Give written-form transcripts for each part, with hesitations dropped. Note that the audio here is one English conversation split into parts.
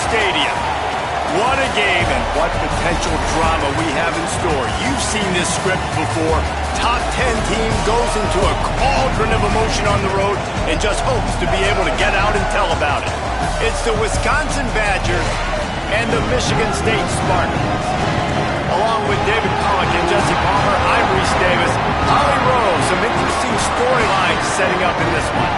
Stadium. What a game and what potential drama we have in store. You've seen this script before. Top 10 team goes into a cauldron of emotion on the road and just hopes to be able to get out and tell about it. It's the Wisconsin Badgers and the Michigan State Spartans. Along with David Pollack and Jesse Palmer, I'm Reese Davis. Holly Rose, some interesting storylines setting up in this one.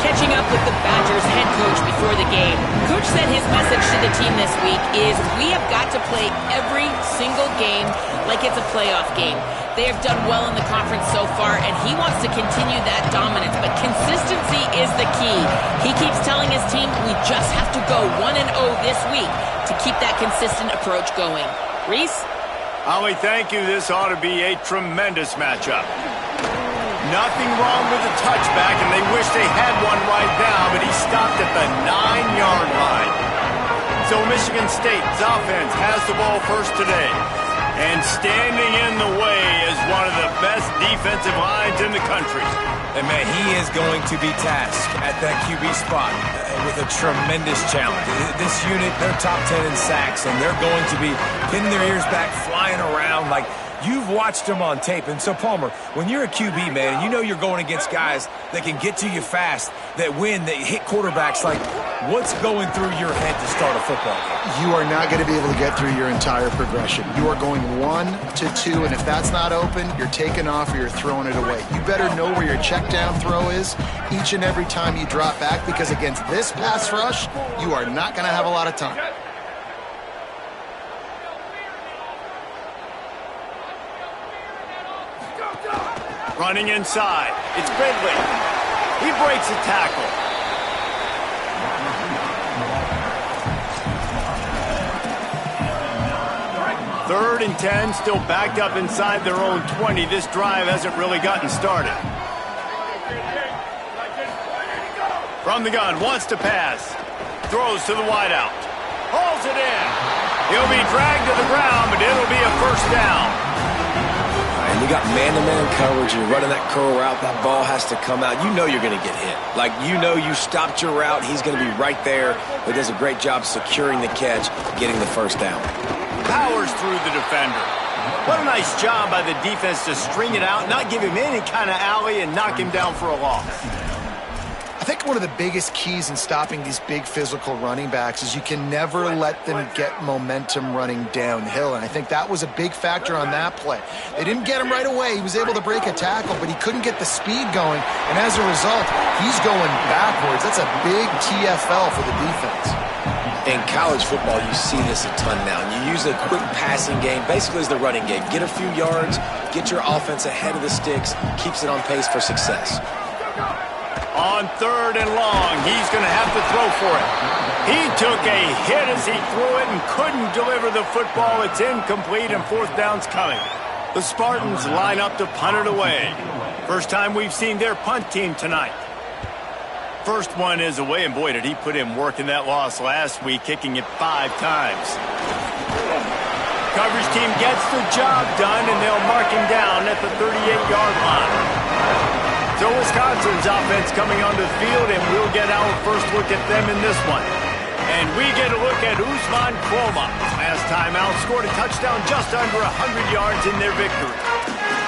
Catching up with the Badgers head coach before the game. Coach said his message to the team this week is we have got to play every single game like it's a playoff game. They have done well in the conference so far, and he wants to continue that dominance, but consistency is the key. He keeps telling his team we just have to go 1-0 this week to keep that consistent approach going. Reese? Holly, thank you. This ought to be a tremendous matchup. Nothing wrong with the touchback, and they wish they had one right now, but he stopped at the 9-yard line. So Michigan State's offense has the ball first today. And standing in the way is one of the best defensive lines in the country. And, man, he is going to be tasked at that QB spot with a tremendous challenge. This unit, they're top 10 in sacks, and they're going to be pinning their ears back, flying around like you've watched them on tape. And so, Palmer, when you're a QB, man, and you know you're going against guys that can get to you fast, that win, that hit quarterbacks, like what's going through your head to start a football game? You are not going to be able to get through your entire progression. You are going 1 to 2, and if that's not open, you're taking off or you're throwing it away. You better know where your check down throw is each and every time you drop back, because against this pass rush, you are not going to have a lot of time. Running inside. It's Ridley. He breaks a tackle. Third and 10, still backed up inside their own 20. This drive hasn't really gotten started. From the gun, wants to pass. Throws to the wideout. Hauls it in. He'll be dragged to the ground, but it'll be a first down. And you got man-to-man coverage, you're running that curl route, that ball has to come out. You know you're going to get hit. Like, you know you stopped your route, he's going to be right there. He does a great job securing the catch, getting the first down. Powers through the defender. What a nice job by the defense to string it out, not give him any kind of alley, and knock him down for a loss. I think one of the biggest keys in stopping these big physical running backs is you can never let them get momentum running downhill, and I think that was a big factor on that play. They didn't get him right away. He was able to break a tackle, but he couldn't get the speed going, and as a result, he's going backwards. That's a big TFL for the defense. In college football, you see this a ton now. And you use a quick passing game, basically as the running game. Get a few yards, get your offense ahead of the sticks, keeps it on pace for success. On third and long, he's going to have to throw for it. He took a hit as he threw it and couldn't deliver the football. It's incomplete and fourth down's coming. The Spartans line up to punt it away. First time we've seen their punt team tonight. First one is away, and boy, did he put in work in that loss last week, kicking it 5 times. Coverage team gets the job done, and they'll mark him down at the 38-yard line. So Wisconsin's offense coming onto the field, and we'll get our first look at them in this one. And we get a look at Usman Kroma. Last time out, scored a touchdown just under 100 yards in their victory.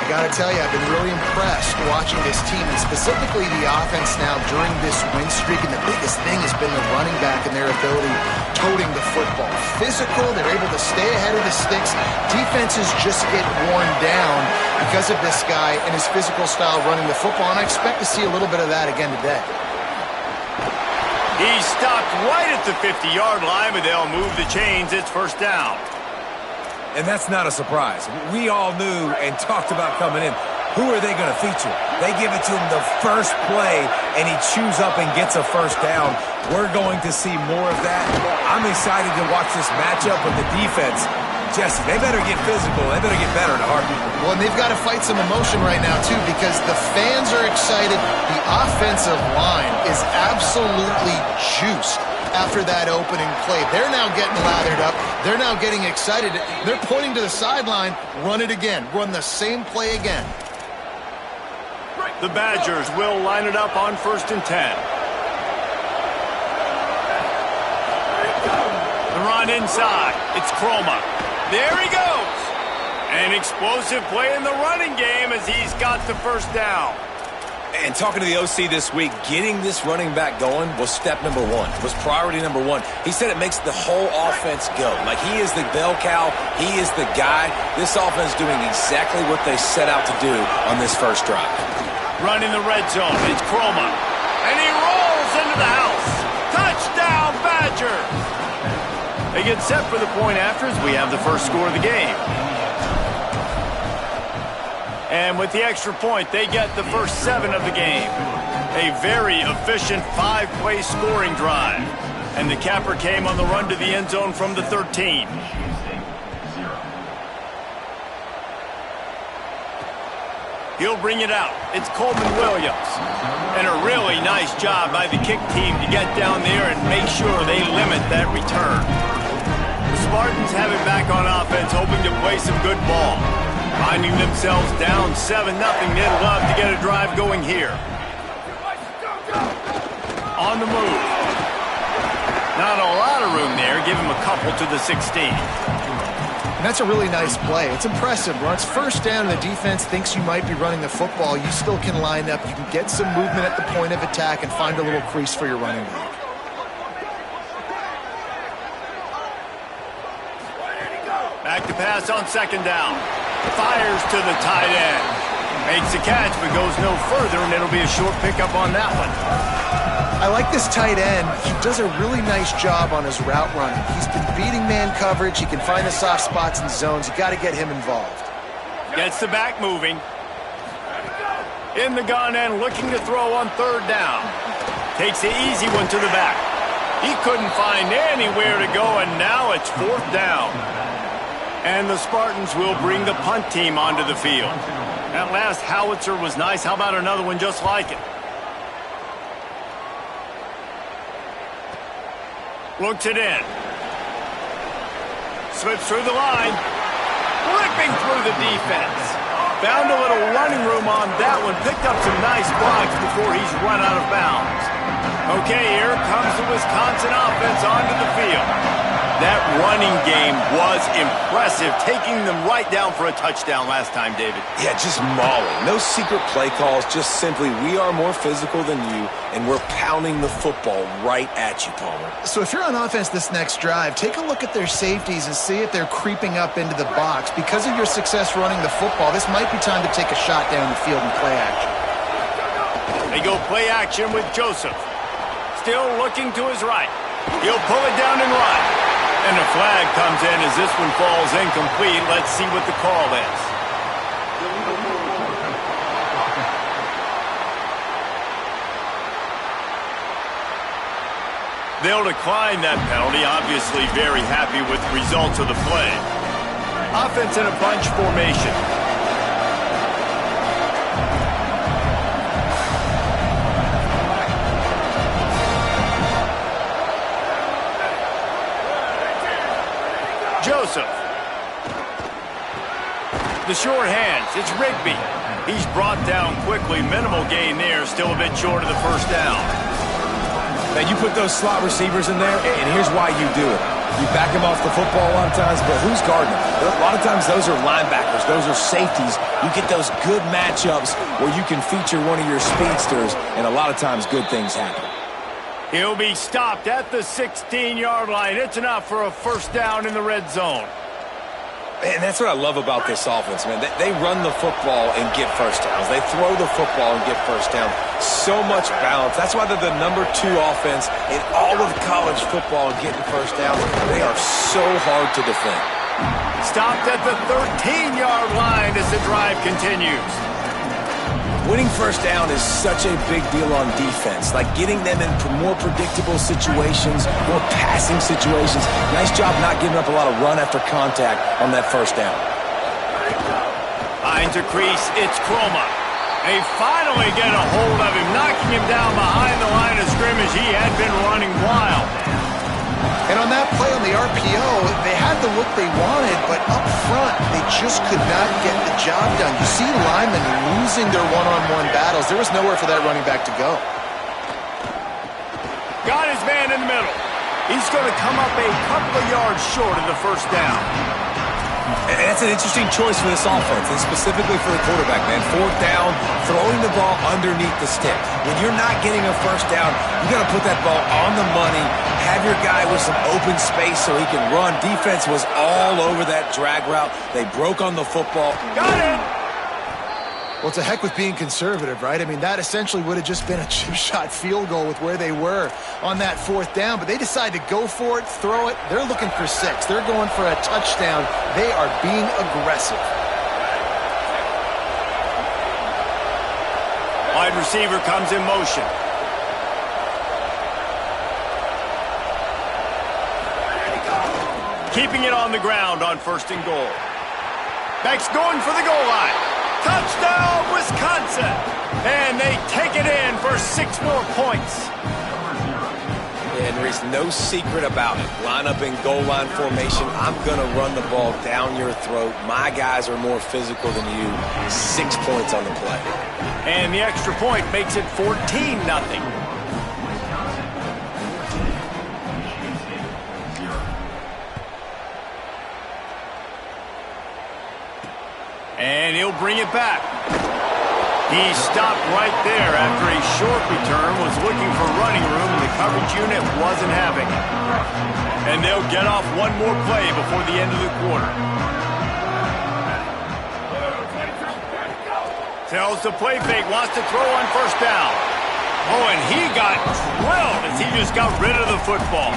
I got to tell you, I've been really impressed watching this team, and specifically the offense now during this win streak, and the biggest thing has been the running back and their ability toting the football. Physical, they're able to stay ahead of the sticks. Defenses just get worn down because of this guy and his physical style running the football, and I expect to see a little bit of that again today. He stopped right at the 50-yard line, but they'll move the chains. It's first down. And that's not a surprise. We all knew and talked about coming in. Who are they going to feature? They give it to him the first play, and he chews up and gets a first down. We're going to see more of that. I'm excited to watch this matchup with the defense. Jesse, they better get physical. They better get better in a heartbeat. Well, and they've got to fight some emotion right now, too, because the fans are excited. The offensive line is absolutely juiced after that opening play. They're now getting lathered up. They're now getting excited. They're pointing to the sideline. Run it again. Run the same play again. The Badgers will line it up on 1st and 10. The run inside. It's Croma. There he goes. An explosive play in the running game as he's got the first down. And talking to the OC this week, getting this running back going was step number one, was priority number one. He said it makes the whole offense go. Like, he is the bell cow. He is the guy. This offense doing exactly what they set out to do on this first drive. Run in the red zone. It's Croma. And he rolls into the house. Touchdown, Badgers! They get set for the point after as we have the first score of the game. And with the extra point, they get the first 7 of the game. A very efficient 5-play scoring drive. And the capper came on the run to the end zone from the 13. He'll bring it out. It's Coleman Williams. And a really nice job by the kick team to get down there and make sure they limit that return. The Spartans have it back on offense, hoping to play some good ball. Finding themselves down 7-0, they'd love to get a drive going here. On the move. Not a lot of room there. Give him a couple to the 16. And that's a really nice play. It's impressive. Once first down and the defense thinks you might be running the football, you still can line up. You can get some movement at the point of attack and find a little crease for your running back. Back to pass on second down. Fires to the tight end. Makes a catch but goes no further, and it'll be a short pickup on that one. I like this tight end. He does a really nice job on his route running. He's been beating man coverage. He can find the soft spots and zones. You got to get him involved. Gets the back moving. In the gun and looking to throw on third down. Takes the easy one to the back. He couldn't find anywhere to go, and now it's fourth down. And the Spartans will bring the punt team onto the field. That last howitzer was nice. How about another one just like it? Looks it in. Slips through the line. Ripping through the defense. Found a little running room on that one. Picked up some nice blocks before he's run out of bounds. Okay, here comes the Wisconsin offense onto the field. That running game was impressive, taking them right down for a touchdown last time, David. Yeah, just mauling. No secret play calls, just simply we are more physical than you, and we're pounding the football right at you, Palmer. So if you're on offense this next drive, take a look at their safeties and see if they're creeping up into the box. Because of your success running the football, this might be time to take a shot down the field and play action. They go play action with Joseph. Still looking to his right. He'll pull it down and run. And a flag comes in as this one falls incomplete. Let's see what the call is. They'll decline that penalty, obviously very happy with the results of the play. Offense in a bunch formation. Joseph. The short hands. It's Rigby. He's brought down quickly. Minimal gain there. Still a bit short of the first down. Now, you put those slot receivers in there, and here's why you do it. You back them off the football a lot of times, but who's guarding them? A lot of times those are linebackers. Those are safeties. You get those good matchups where you can feature one of your speedsters, and a lot of times good things happen. He'll be stopped at the 16-yard line. It's enough for a first down in the red zone. And that's what I love about this offense, man. They run the football and get first downs. They throw the football and get first down. So much balance. That's why they're the #2 offense in all of college football and getting first downs. They are so hard to defend. Stopped at the 13-yard line as the drive continues. Winning first down is such a big deal on defense, like getting them in more predictable situations, more passing situations. Nice job not giving up a lot of run after contact on that first down. Finds a crease, it's Croma. They finally get a hold of him, knocking him down behind the line of scrimmage. He had been running wild. And on that play on the RPO, they had the look they wanted, but up front, they just could not get the job done. You see linemen losing their one-on-one battles. There was nowhere for that running back to go. Got his man in the middle. He's going to come up a couple of yards short of the first down. And that's an interesting choice for this offense, and specifically for the quarterback, man. Fourth down, throwing the ball underneath the stick. When you're not getting a first down, you got to put that ball on the money, have your guy with some open space so he can run. Defense was all over that drag route. They broke on the football. Got it! Well, it's a heck with being conservative, right? I mean, that essentially would have just been a chip-shot field goal with where they were on that fourth down, but they decide to go for it, throw it. They're looking for 6. They're going for a touchdown. They are being aggressive. Wide receiver comes in motion. Keeping it on the ground on 1st and goal. Beck's going for the goal line. Touchdown, Wisconsin! And they take it in for 6 more points. And there's no secret about it. Line up in goal line formation. I'm going to run the ball down your throat. My guys are more physical than you. 6 points on the play. And the extra point makes it 14-0. And he'll bring it back. He stopped right there after a short return, was looking for running room, and the coverage unit wasn't having it. And they'll get off one more play before the end of the quarter. Tells the play fake, wants to throw on 1st down. Oh, and he got drilled as he just got rid of the football.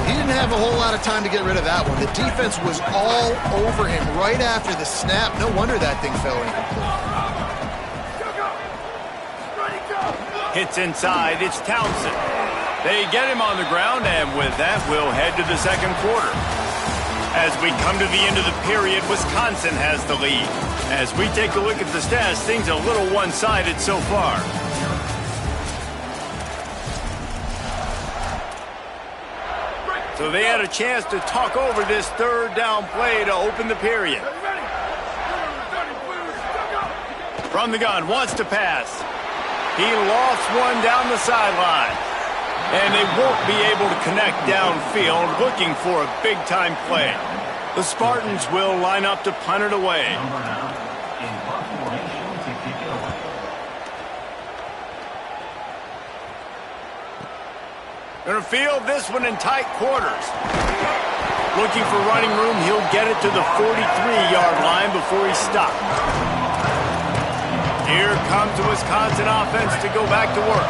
He didn't have a whole lot of time to get rid of that one. The defense was all over him right after the snap. No wonder that thing fell incomplete. Hits inside, it's Townsend. They get him on the ground, and with that, we'll head to the 2nd quarter. As we come to the end of the period, Wisconsin has the lead. As we take a look at the stats, things are a little one-sided so far. So they had a chance to talk over this 3rd down play to open the period. From the gun, wants to pass. He lost one down the sideline. And they won't be able to connect downfield, looking for a big-time play. The Spartans will line up to punt it away. Gonna field this one in tight quarters. Looking for running room, he'll get it to the 43-yard line before he stopped. Here comes the Wisconsin offense to go back to work.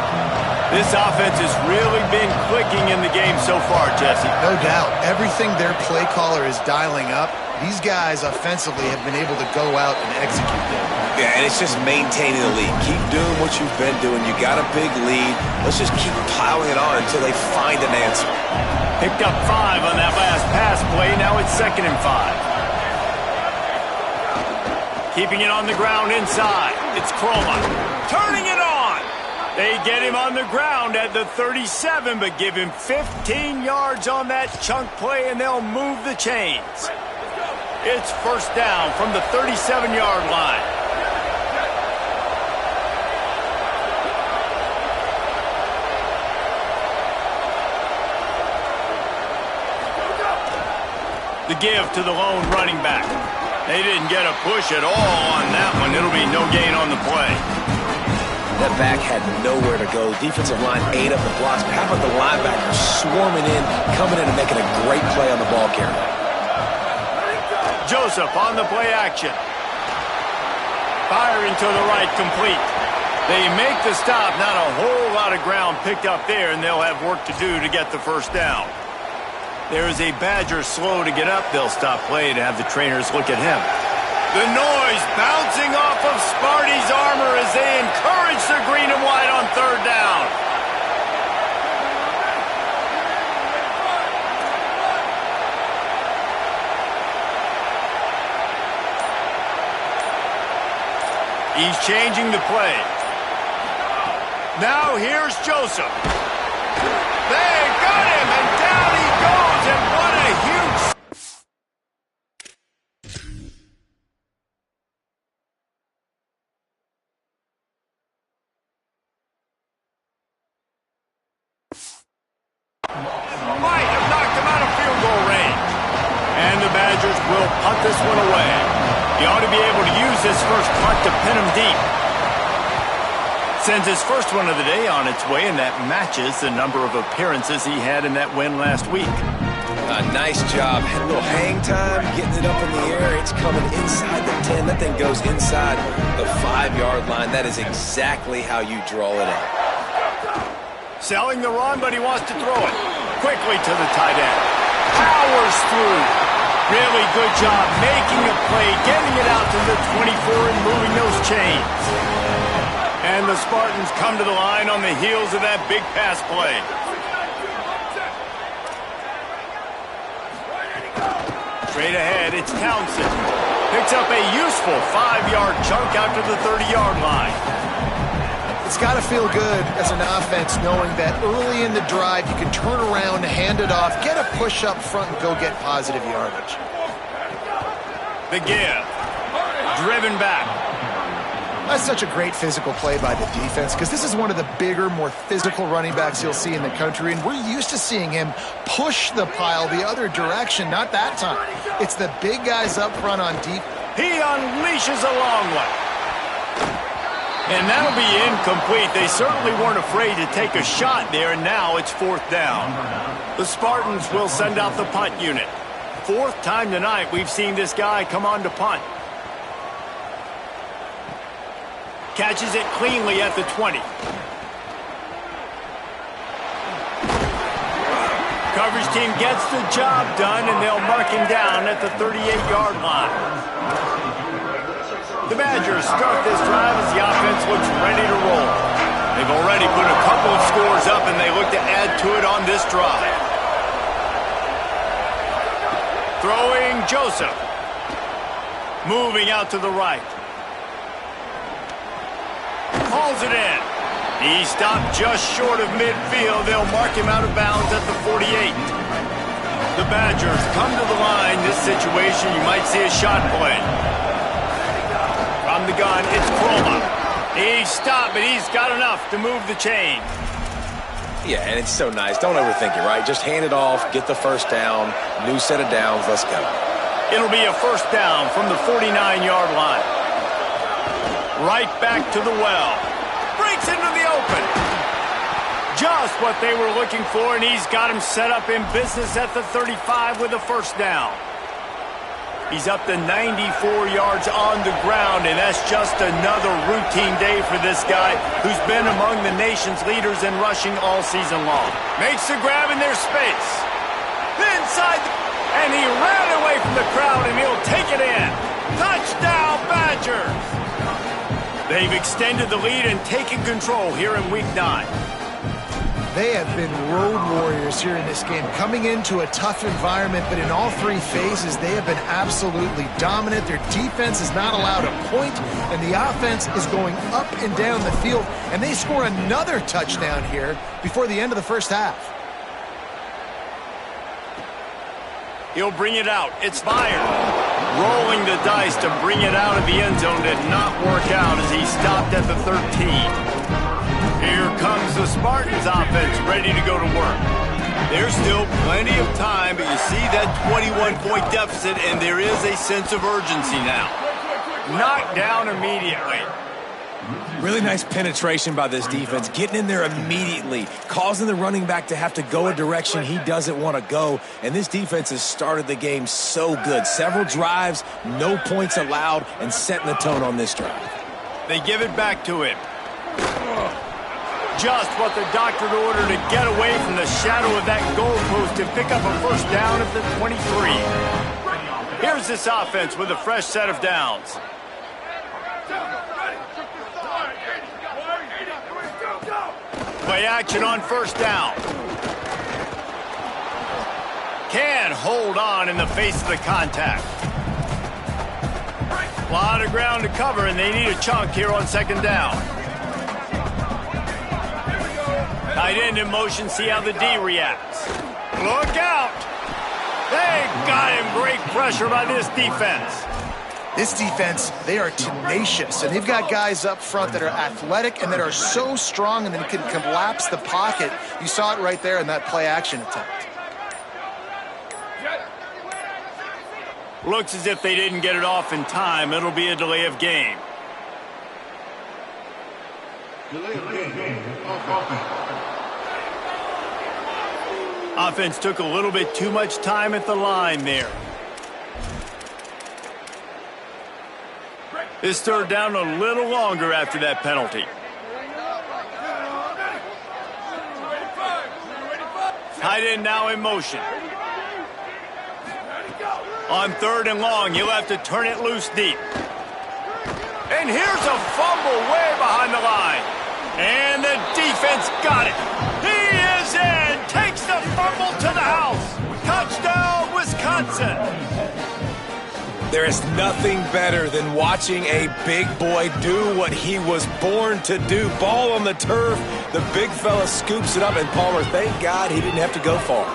This offense has really been clicking in the game so far, Jesse. No doubt. Everything their play caller is dialing up, these guys offensively have been able to go out and execute them. Yeah, and it's just maintaining the lead. Keep doing what you've been doing. You got a big lead. Let's just keep piling it on until they find an answer. Picked up 5 on that last pass play. Now it's 2nd and 5. Keeping it on the ground inside. It's Croma. Turning it on. They get him on the ground at the 37, but give him 15 yards on that chunk play, and they'll move the chains. It's 1st down from the 37-yard line. The give to the lone running back. They didn't get a push at all on that one. It'll be no gain on the play. That back had nowhere to go. Defensive line ate up the blocks. But how about the linebacker swarming in, coming in and making a great play on the ball carrier? Joseph on the play action. Firing to the right, complete. They make the stop. Not a whole lot of ground picked up there, and they'll have work to do to get the 1st down. There is a Badger slow to get up. They'll stop play to have the trainers look at him. The noise bouncing off of Sparty's armor as they encourage the green and white on 3rd down. He's changing the play. Now here's Joseph. They got him, and down he goes, and what a huge... Might Badgers will punt this one away. He ought to be able to use this first punt to pin him deep. Sends his first one of the day on its way, and that matches the number of appearances he had in that win last week. Nice job. Had a little hang time, getting it up in the air. It's coming inside the 10. That thing goes inside the 5-yard line. That is exactly how you draw it up. Selling the run, but he wants to throw it. Quickly to the tight end. Powers through. Really good job making a play, getting it out to the 24 and moving those chains. And the Spartans come to the line on the heels of that big pass play. Straight ahead, it's Townsend. Picks up a useful 5-yard chunk out to the 30-yard line. It's got to feel good as an offense knowing that early in the drive you can turn around, hand it off, get a push up front, and go get positive yardage. The give. Driven back. That's such a great physical play by the defense because this is one of the bigger, more physical running backs you'll see in the country, and we're used to seeing him push the pile the other direction. Not that time. It's the big guys up front on deep. He unleashes a long one. And that'll be incomplete. They certainly weren't afraid to take a shot there, and now it's 4th down. The Spartans will send out the punt unit. 4th time tonight we've seen this guy come on to punt. Catches it cleanly at the 20. Coverage team gets the job done, and they'll mark him down at the 38-yard line. The Badgers start this drive as the offense looks ready to roll. They've already put a couple of scores up, and they look to add to it on this drive. Throwing Joseph. Moving out to the right. Hauls it in. He stopped just short of midfield. They'll mark him out of bounds at the 48. The Badgers come to the line. This situation, you might see a shot play. From the gun, it's Croma. He's stopped, but he's got enough to move the chain. Yeah, and it's so nice. Don't overthink it, right? Just hand it off, get the first down, new set of downs, let's go. It'll be a first down from the 49-yard line. Right back to the well. Breaks into the open. Just what they were looking for, and he's got him set up in business at the 35 with a first down. He's up to 94 yards on the ground, and that's just another routine day for this guy who's been among the nation's leaders in rushing all season long. Makes the grab in their space. Inside, and he ran away from the crowd, and he'll take it in. Touchdown, Badgers! They've extended the lead and taken control here in Week 9. They have been road warriors here in this game, coming into a tough environment, but in all 3 phases, they have been absolutely dominant. Their defense is not allowed a point, and the offense is going up and down the field, and they score another touchdown here before the end of the first half. He'll bring it out. It's fired. Rolling the dice to bring it out of the end zone did not work out as he stopped at the 13. Here comes the Spartans offense ready to go to work. There's still plenty of time, but you see that 21-point deficit, and there is a sense of urgency now. Knocked down immediately. Really nice penetration by this defense, getting in there immediately, causing the running back to have to go a direction he doesn't want to go. And this defense has started the game so good. Several drives, no points allowed, and setting the tone on this drive. They give it back to him. Just what the doctor ordered to get away from the shadow of that goalpost and pick up a first down at the 23. Here's this offense with a fresh set of downs. Play action on first down. Can hold on in the face of the contact. A lot of ground to cover, and they need a chunk here on second down. Tight end in motion, see how the D reacts. Look out! They got him. Great pressure by this defense. This defense, they are tenacious, and they've got guys up front that are athletic and that are so strong and then can collapse the pocket. You saw it right there in that play-action attempt. Looks as if they didn't get it off in time. It'll be a delay of game. Offense took a little bit too much time at the line there. This third down a little longer after that penalty. Tight end now in motion. On third and long, he'll have to turn it loose deep. And here's a fumble way behind the line. And the defense got it. He is in. Takes the fumble to the house. Touchdown, Wisconsin. There is nothing better than watching a big boy do what he was born to do. Ball on the turf, the big fella scoops it up, and Palmer, thank God he didn't have to go far.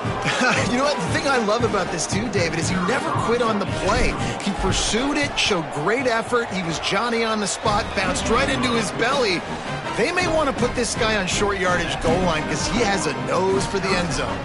You know what? The thing I love about this too, David, is he never quit on the play. He pursued it, showed great effort. He was Johnny on the spot, bounced right into his belly. They may want to put this guy on short yardage goal line because he has a nose for the end zone.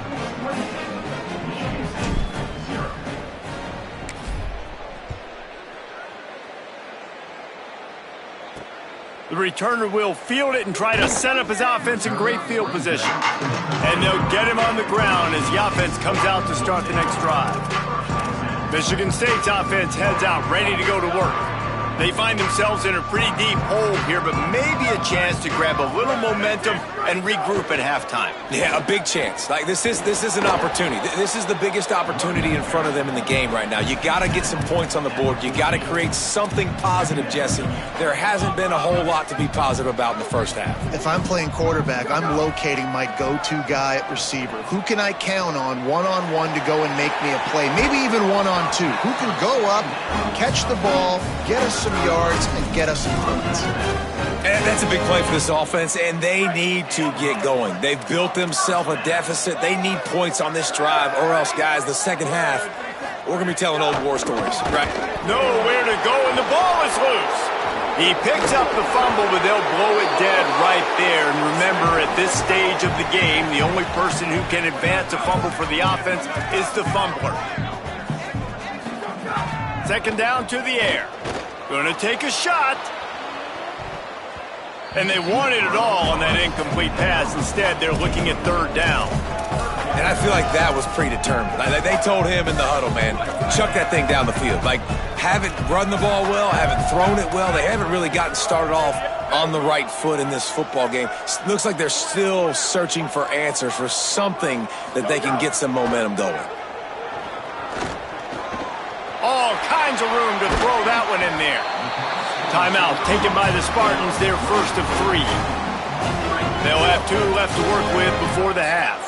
The returner will field it and try to set up his offense in great field position. And they'll get him on the ground as the offense comes out to start the next drive. Michigan State's offense heads out, ready to go to work. They find themselves in a pretty deep hole here, but maybe a chance to grab a little momentum and regroup at halftime. Yeah, a big chance. Like this is an opportunity. This is the biggest opportunity in front of them in the game right now. You got to get some points on the board. You got to create something positive, Jesse. There hasn't been a whole lot to be positive about in the first half. If I'm playing quarterback, I'm locating my go-to guy at receiver. Who can I count on one-on-one to go and make me a play? Maybe even one-on-two. Who can go up, catch the ball, get us some yards, and get us some points? And that's a big play for this offense, and they need to get going. They've built themselves a deficit. They need points on this drive, or else, guys, the second half, we're going to be telling old war stories, right? Nowhere to go, and the ball is loose. He picks up the fumble, but they'll blow it dead right there. And remember, at this stage of the game, the only person who can advance a fumble for the offense is the fumbler. Second down to the air. Going to take a shot. And they wanted it all on that incomplete pass. Instead, they're looking at third down. And I feel like that was predetermined. They told him in the huddle, man, chuck that thing down the field. Like, haven't run the ball well, haven't thrown it well. They haven't really gotten started off on the right foot in this football game. Looks like they're still searching for answers, for something that they can get some momentum going. All kinds of room to throw that one in there. Timeout taken by the Spartans, their first of 3. They'll have 2 left to work with before the half.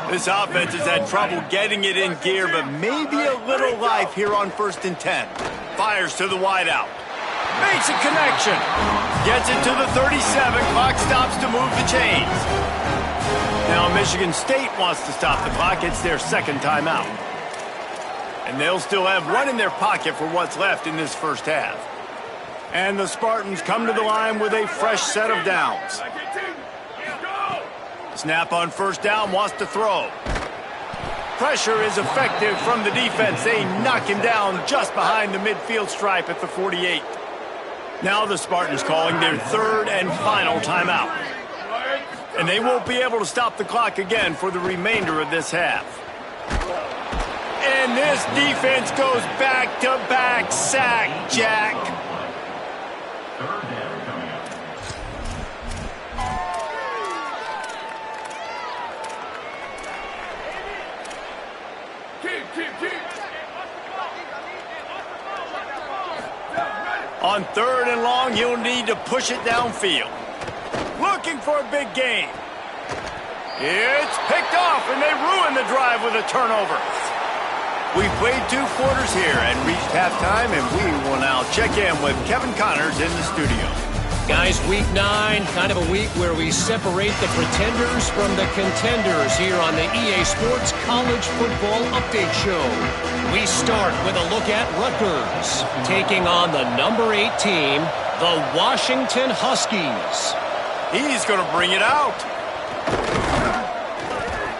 This offense has had trouble getting it in gear, but maybe a little life here on 1st and 10. Fires to the wideout. Makes a connection. Gets it to the 37. Clock stops to move the chains. Now Michigan State wants to stop the clock. It's their second timeout. And they'll still have 1 in their pocket for what's left in this first half. And the Spartans come to the line with a fresh set of downs. Snap on first down, wants to throw. Pressure is effective from the defense. They knock him down just behind the midfield stripe at the 48. Now the Spartans calling their third and final timeout. And they won't be able to stop the clock again for the remainder of this half. And this defense goes back-to-back sack, Jack. On third and long, he'll need to push it downfield. Looking for a big gain. It's picked off, and they ruin the drive with a turnover. We've played 2 quarters here and reached halftime, and we will now check in with Kevin Connors in the studio. Guys, week 9, kind of a week where we separate the pretenders from the contenders here on the EA Sports College Football Update Show. We start with a look at Rutgers, taking on the number 8 team, the Washington Huskies. He's going to bring it out.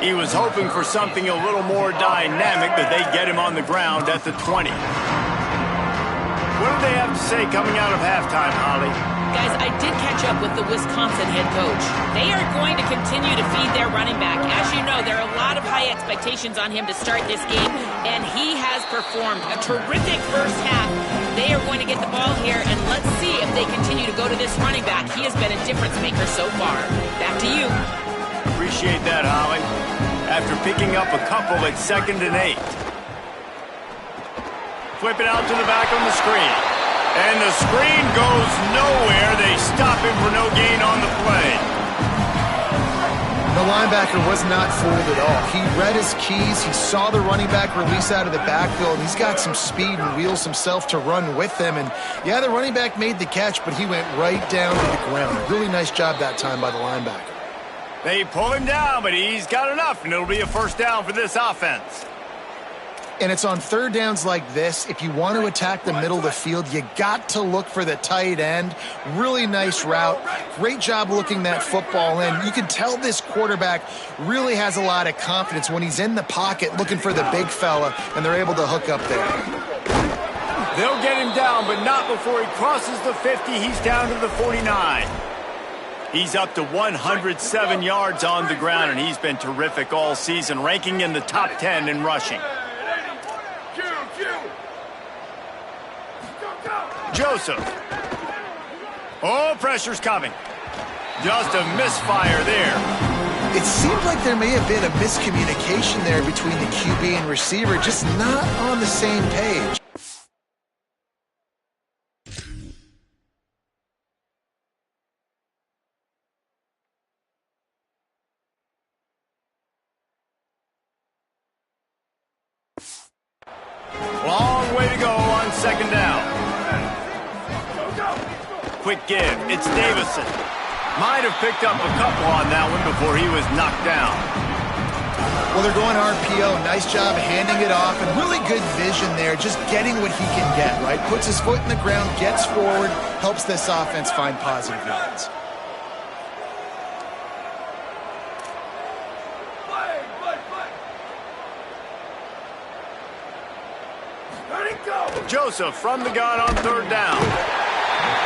He was hoping for something a little more dynamic, but they get him on the ground at the 20. What do they have to say coming out of halftime, Holly? Guys, I did catch up with the Wisconsin head coach. They are going to continue to feed their running back. As you know, there are a lot of high expectations on him to start this game, and he has performed a terrific first half. They are going to get the ball here, and let's see if they continue to go to this running back. He has been a difference maker so far. Back to you. Appreciate that, Holly. After picking up a couple at 2nd and 8. Flip it out to the back on the screen. And the screen goes nowhere. They stop him for no gain on the play. The linebacker was not fooled at all. He read his keys. He saw the running back release out of the backfield. He's got some speed and wheels himself to run with them. And, yeah, the running back made the catch, but he went right down to the ground. Really nice job that time by the linebacker. They pull him down, but he's got enough, and it'll be a first down for this offense. And it's on third downs like this. If you want to attack the middle of the field, you got to look for the tight end. Really nice route. Great job looking that football in. You can tell this quarterback really has a lot of confidence when he's in the pocket looking for the big fella, and they're able to hook up there. They'll get him down, but not before he crosses the 50. He's down to the 49. He's up to 107 yards on the ground, and he's been terrific all season, ranking in the top 10 in rushing. Joseph. Oh, pressure's coming. Just a misfire there. It seemed like there may have been a miscommunication there between the QB and receiver, just not on the same page. Long way to go on 2nd down. Quick give. It's Davison. Might have picked up a couple on that one before he was knocked down. Well, they're going RPO. Nice job handing it off, and really good vision there, just getting what he can get, right? Puts his foot in the ground, gets forward, helps this offense find positive yards. Joseph from the gun on 3rd down.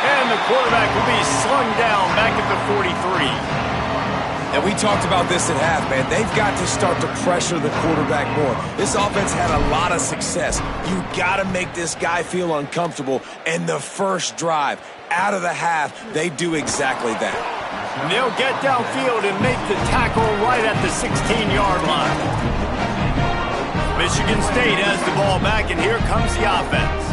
And the quarterback will be slung down back at the 43. And we talked about this at half, man. They've got to start to pressure the quarterback more. This offense had a lot of success. You got to make this guy feel uncomfortable. And the first drive, out of the half, they do exactly that. And they'll get downfield and make the tackle right at the 16-yard line. Michigan State has the ball back, and here comes the offense.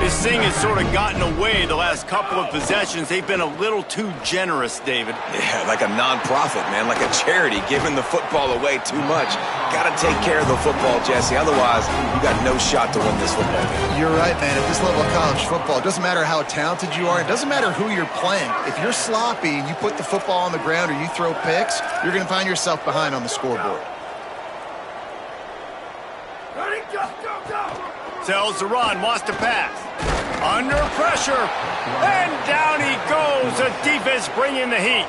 This thing has sort of gotten away the last couple of possessions. They've been a little too generous, David. Yeah, like a nonprofit, man, like a charity, giving the football away too much. Got to take care of the football, Jesse. Otherwise, you got no shot to win this football game. You're right, man. At this level of college football, it doesn't matter how talented you are. It doesn't matter who you're playing. If you're sloppy and you put the football on the ground or you throw picks, you're going to find yourself behind on the scoreboard. Tells the run, wants to pass. Under pressure. And down he goes. The defense bringing the heat.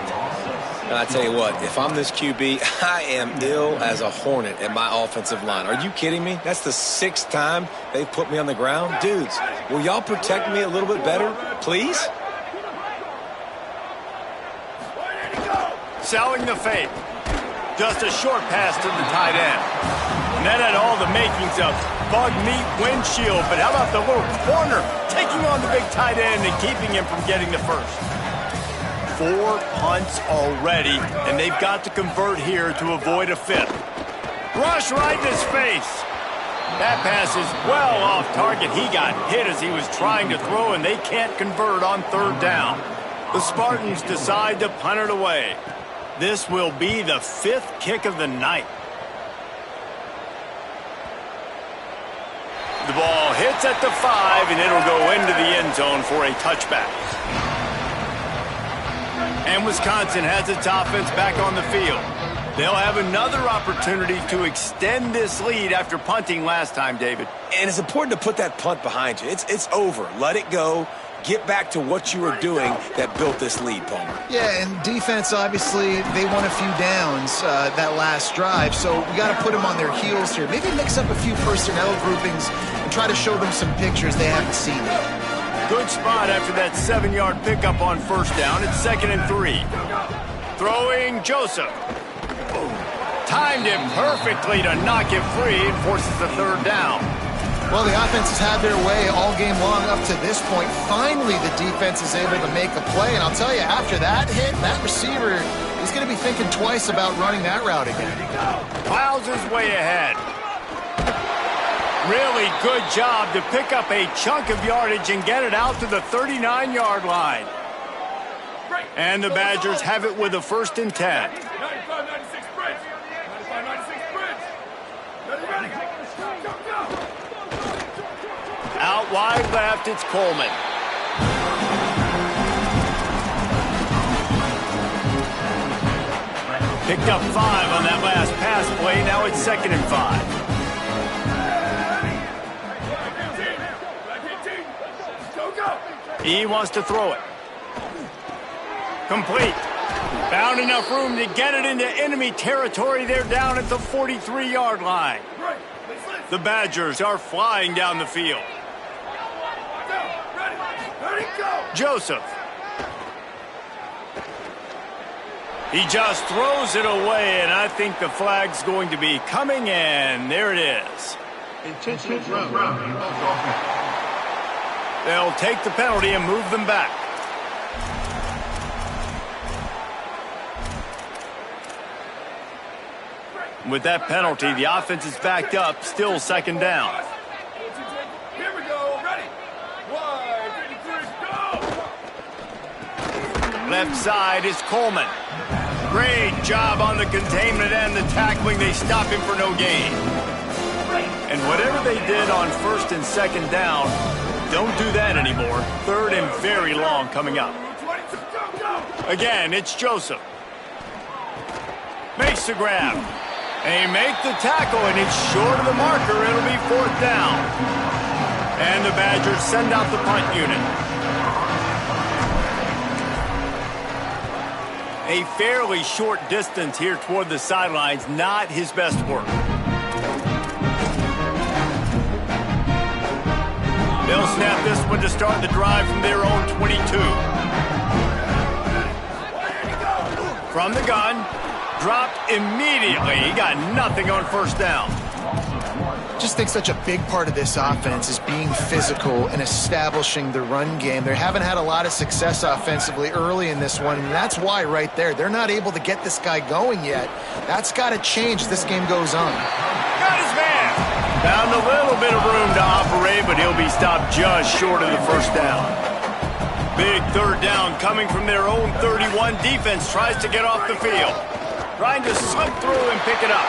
And I tell you what, if I'm this QB, I am ill as a hornet at my offensive line. Are you kidding me? That's the 6th time they've put me on the ground. Dudes, will y'all protect me a little bit better, please? Selling the fake. Just a short pass to the tight end. And that had all the makings of bug meat windshield. But how about the little corner taking on the big tight end and keeping him from getting the first? 4 punts already, and they've got to convert here to avoid a 5th. Rush right in his face. That pass is well off target. He got hit as he was trying to throw, and they can't convert on 3rd down. The Spartans decide to punt it away. This will be the 5th kick of the night. The ball hits at the 5, and it'll go into the end zone for a touchback. And Wisconsin has its offense back on the field. They'll have another opportunity to extend this lead after punting last time, David. And it's important to put that punt behind you. It's over. Let it go. get back to what you were doing that built this lead, Palmer. Yeah, and defense, obviously, they won a few downs that last drive, so we got to put them on their heels here. Maybe mix up a few personnel groupings and try to show them some pictures they haven't seen yet. Good spot after that 7-yard pickup on first down. It's 2nd and 3. Throwing Joseph. Timed it perfectly to knock it free and forces the 3rd down. Well, the offense has had their way all game long up to this point. Finally, the defense is able to make a play. And I'll tell you, after that hit, that receiver is going to be thinking twice about running that route again. Plows his way ahead. Really good job to pick up a chunk of yardage and get it out to the 39-yard line. And the Badgers have it with a 1st and 10. Out wide left, it's Coleman. Picked up 5 on that last pass play. Now it's 2nd and 5. He wants to throw it. Complete. Found enough room to get it into enemy territory. They're down at the 43-yard line. The Badgers are flying down the field. Joseph. He just throws it away, and I think the flag's going to be coming in. There it is. They'll take the penalty and move them back. With that penalty, the offense is backed up, still 2nd down. Here we go, ready. 1, 2, 3, go! Left side is Coleman. Great job on the containment and the tackling. They stop him for no gain. And whatever they did on 1st and 2nd down, don't do that anymore. 3rd and very long coming up. Again, it's Joseph. Makes the grab. They make the tackle, and it's short of the marker. It'll be 4th down. And the Badgers send out the punt unit. A fairly short distance here toward the sidelines, not his best work. They'll snap this one to start the drive from their own 22. From the gun, dropped immediately. He got nothing on 1st down. Just think such a big part of this offense is being physical and establishing the run game. They haven't had a lot of success offensively early in this one, and that's why right there, they're not able to get this guy going yet. That's got to change as this game goes on. Got his man. Found a little bit of room to operate, but he'll be stopped just short of the 1st down. Big 3rd down coming from their own 31. Defense tries to get off the field. Trying to slip through and pick it up.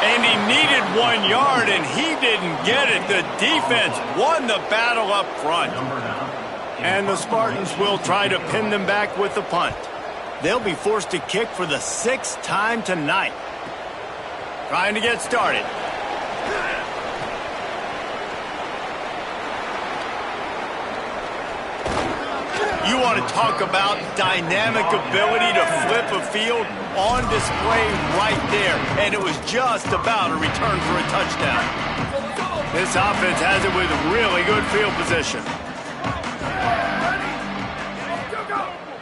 And he needed 1 yard, and he didn't get it. The defense won the battle up front. And the Spartans will try to pin them back with the punt. They'll be forced to kick for the 6th time tonight. Trying to get started. You want to talk about dynamic ability to flip a field? On display right there. And it was just about a return for a touchdown. This offense has it with really good field position.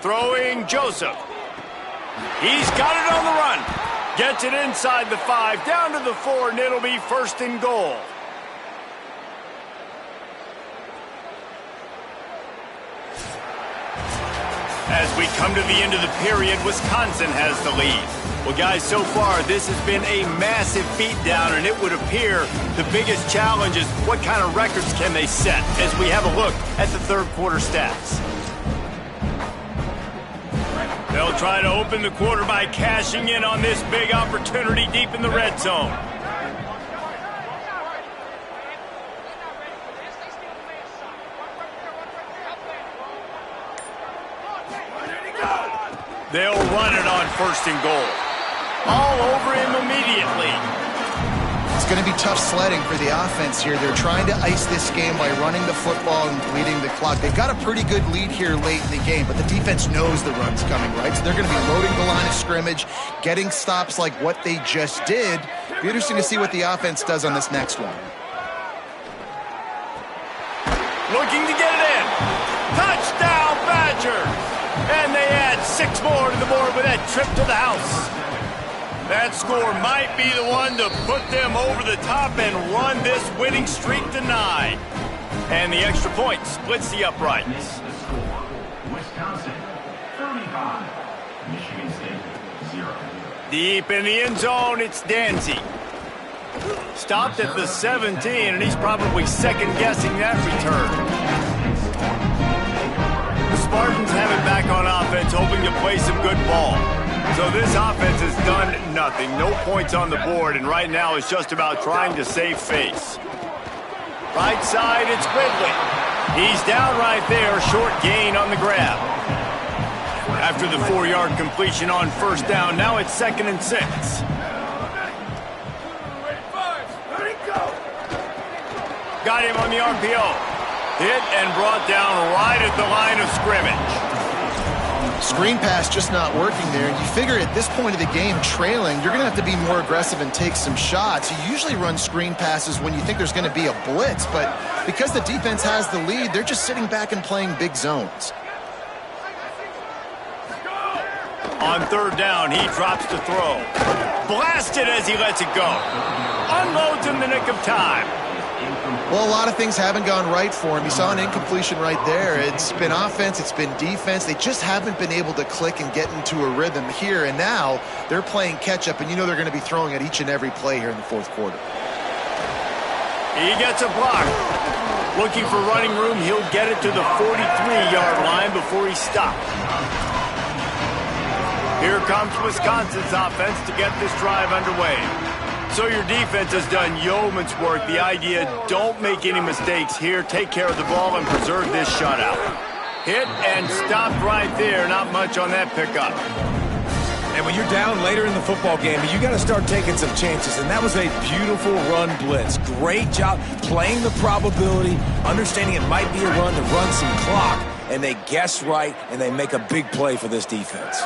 Throwing Joseph. He's got it on the run. Gets it inside the 5, down to the 4, and it'll be 1st and goal. As we come to the end of the period, Wisconsin has the lead. Well, guys, so far, this has been a massive beatdown, and it would appear the biggest challenge is what kind of records can they set as we have a look at the 3rd quarter stats. They'll try to open the quarter by cashing in on this big opportunity deep in the red zone. They'll run it on 1st and goal. All over him immediately. It's going to be tough sledding for the offense here. They're trying to ice this game by running the football and bleeding the clock. They've got a pretty good lead here late in the game, but the defense knows the run's coming, right? So they're going to be loading the line of scrimmage, getting stops like what they just did. It'll be interesting to see what the offense does on this next one. Looking to get it in. Touchdown, Badgers! And they add 6 more to the board with that trip to the house. That score might be the one to put them over the top and run this winning streak to 9. And the extra point splits the uprights. Wisconsin 35, Michigan State 0. Deep in the end zone, it's Danzy. Stopped at the 17, and he's probably second-guessing that return. The Spartans have it back on offense, hoping to play some good ball. So this offense has done nothing. No points on the board, and right now it's just about trying to save face. Right side, it's Ridley. He's down right there, short gain on the grab. After the 4-yard completion on first down, now it's 2nd and 6. Got him on the RPO. Hit and brought down right at the line of scrimmage. Screen pass just not working there. You figure at this point of the game, trailing, you're going to have to be more aggressive and take some shots. You usually run screen passes when you think there's going to be a blitz, but because the defense has the lead, they're just sitting back and playing big zones. On third down, he drops to throw. Blasted as he lets it go. Unloads in the nick of time. Well, a lot of things haven't gone right for him. You saw an incompletion right there. It's been offense, it's been defense. They just haven't been able to click and get into a rhythm here. And now they're playing catch-up, and you know they're going to be throwing at each and every play here in the fourth quarter. He gets a block. Looking for running room, he'll get it to the 43-yard line before he stops. Here comes Wisconsin's offense to get this drive underway. So your defense has done yeoman's work. The idea, don't make any mistakes here. Take care of the ball and preserve this shutout. Hit and stopped right there. Not much on that pickup. And when you're down later in the football game, you got to start taking some chances. And that was a beautiful run blitz. Great job playing the probability, understanding it might be a run to run some clock. And they guess right, and they make a big play for this defense.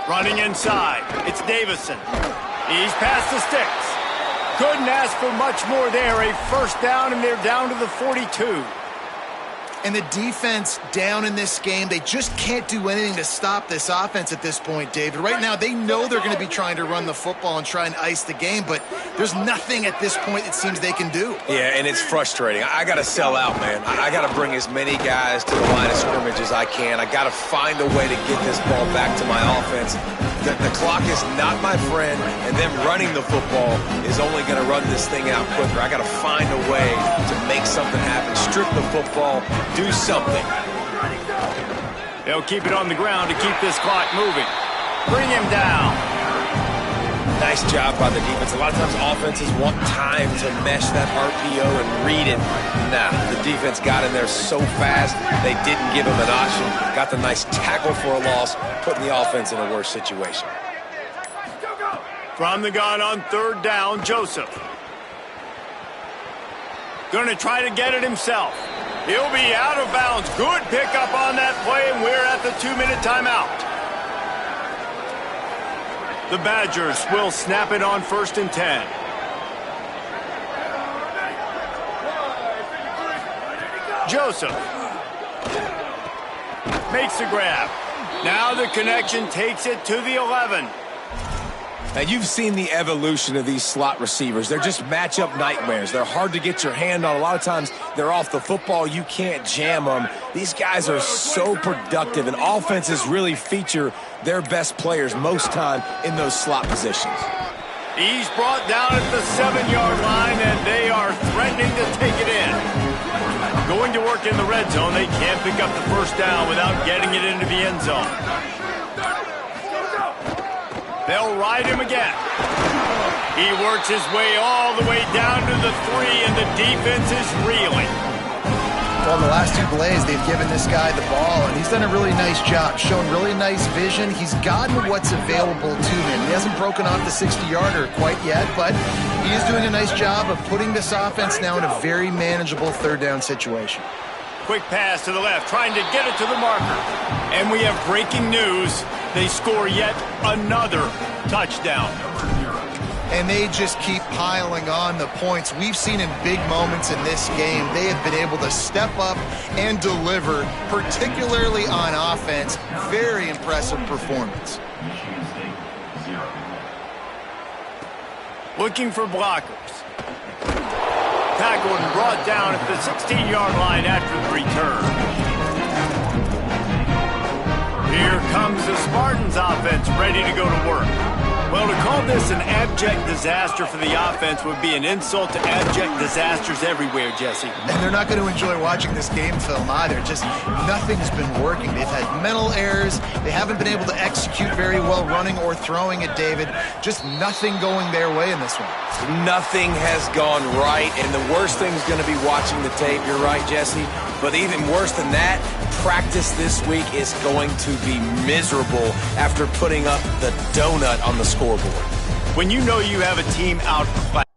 Running inside, it's Davison. He's past the sticks. Couldn't ask for much more there. A first down, and they're down to the 42. And the defense down in this game, they just can't do anything to stop this offense at this point, David. Right now, they know they're going to be trying to run the football and try and ice the game, but there's nothing at this point it seems they can do. Yeah, and it's frustrating. I got to sell out, man. I got to bring as many guys to the line of scrimmage as I can. I got to find a way to get this ball back to my offense. The clock is not my friend, and them running the football is only going to run this thing out quicker. I got to find a way to make something happen, strip the football, do something. They'll keep it on the ground to keep this clock moving. Bring him down. Nice job by the defense. A lot of times offenses want time to mesh that RPO and read it. Nah, the defense got in there so fast, they didn't give him an option. Got the nice tackle for a loss, putting the offense in a worse situation. From the gun on third down, Joseph. Going to try to get it himself. He'll be out of bounds. Good pickup on that play, and we're at the 2-minute timeout. The Badgers will snap it on 1st and 10. Joseph makes the grab. Now the connection takes it to the 11. And you've seen the evolution of these slot receivers. They're just matchup nightmares. They're hard to get your hand on. A lot of times they're off the football. You can't jam them. These guys are so productive, and offenses really feature their best players most time in those slot positions. He's brought down at the 7-yard line, and they are threatening to take it in. Going to work in the red zone. They can't pick up the first down without getting it into the end zone. They'll ride him again. He works his way all the way down to the 3, and the defense is reeling. Well, in the last two plays, they've given this guy the ball, and he's done a really nice job, shown really nice vision. He's gotten what's available to him. He hasn't broken off the 60-yarder quite yet, but he is doing a nice job of putting this offense now in a very manageable third-down situation. Quick pass to the left, trying to get it to the marker. And we have breaking news. They score yet another touchdown. And they just keep piling on the points. We've seen in big moments in this game, they have been able to step up and deliver, particularly on offense. Very impressive performance. Michigan State, 0. Looking for blockers. Tackled and brought down at the 16-yard line after the return. Here comes the Spartans offense ready to go to work. Well, to call this an abject disaster for the offense would be an insult to abject disasters everywhere, Jesse. And they're not going to enjoy watching this game film either. Just nothing's been working. They've had mental errors. They haven't been able to execute very well running or throwing it, David. Just nothing going their way in this one. Nothing has gone right, and the worst thing is going to be watching the tape. You're right, Jesse. But even worse than that, practice this week is going to be miserable after putting up the donut on the scoreboard. When you know you have a team outclassed,